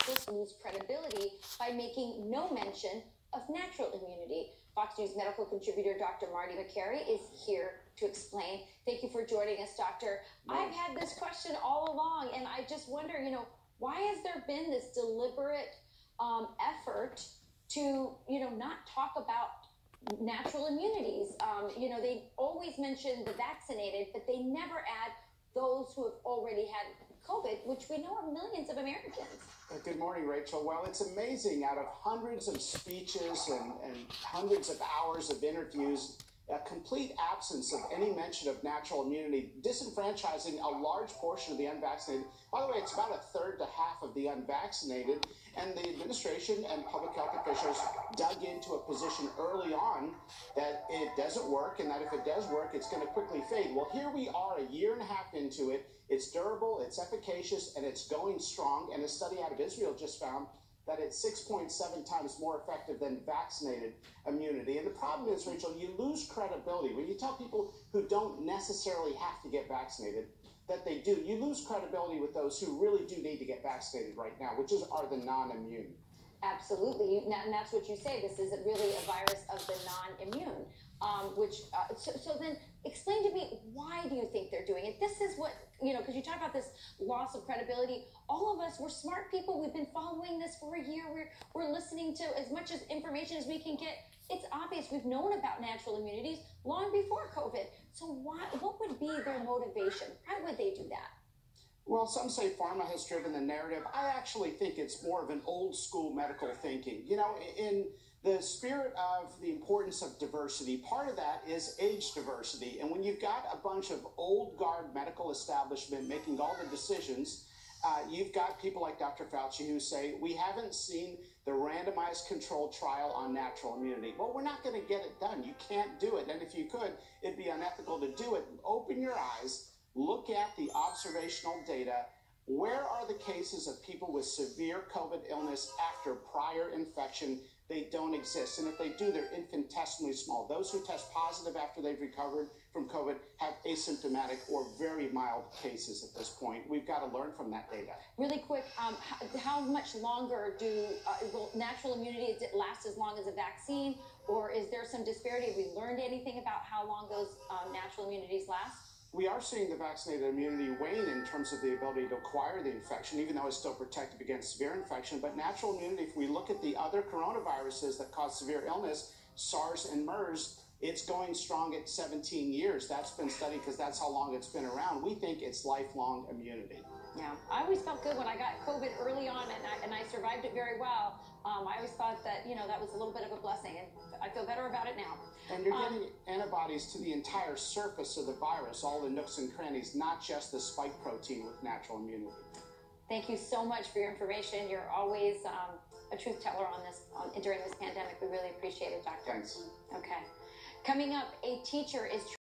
just lose credibility by making no mention of natural immunity. Fox News medical contributor Dr. Marty Makary is here to explain. Thank you for joining us, Doctor. I've had this question all along, and I just wonder, why has there been this deliberate effort to, not talk about natural immunities? They always mention the vaccinated, but they never add those who have already had COVID, which we know are millions of Americans. Good morning, Rachel. Well, it's amazing. Out of hundreds of speeches and hundreds of hours of interviews, a complete absence of any mention of natural immunity, disenfranchising a large portion of the unvaccinated. By the way, it's about a third to half of the unvaccinated. And the administration and public health officials dug into a position early on that it doesn't work, and that if it does work, it's going to quickly fade. Well, here we are a year and a half into it. It's durable, it's efficacious, and it's going strong. And a study out of Israel just found that it's 6.7 times more effective than vaccinated immunity. And the problem is, Rachel, you lose credibility. When you tell people who don't necessarily have to get vaccinated that they do, you lose credibility with those who really do need to get vaccinated right now, which are the non-immune. Absolutely, and that's what you say. This is really a virus of the non-immune, so then explain to me, why do you think they're doing it? This is what, because you talk about this loss of credibility. All of us, we're smart people. We've been following this for a year. We're listening to as much information as we can get. It's obvious we've known about natural immunities long before COVID. So what would be their motivation? Why would they do that? Well, some say pharma has driven the narrative. I actually think it's more of an old school medical thinking. In the spirit of the importance of diversity, part of that is age diversity. And when you've got a bunch of old guard medical establishment making all the decisions, you've got people like Dr. Fauci who say, we haven't seen the randomized controlled trial on natural immunity. Well, we're not going to get it done. You can't do it. And if you could, it'd be unethical to do it. Open your eyes. Look at the observational data. Where are the cases of people with severe COVID illness after prior infection? They don't exist. And if they do, they're infinitesimally small. Those who test positive after they've recovered from COVID have asymptomatic or very mild cases at this point. We've got to learn from that data. Really quick, how much longer will natural immunity last as long as a vaccine? Or is there some disparity? Have we learned anything about how long those natural immunities last? We are seeing the vaccinated immunity wane in terms of the ability to acquire the infection, even though it's still protective against severe infection. But natural immunity, if we look at the other coronaviruses that cause severe illness, SARS and MERS, it's going strong at 17 years. That's been studied because that's how long it's been around. We think it's lifelong immunity. Yeah, I always felt good when I got COVID early on, and I survived it very well. I always thought that, that was a little bit of a blessing, and I feel better about it now. And you're getting antibodies to the entire surface of the virus, all the nooks and crannies, not just the spike protein with natural immunity. Thank you so much for your information. You're always a truth teller on this during this pandemic. We really appreciate it, Doctor. Thanks. Okay. Coming up, a teacher is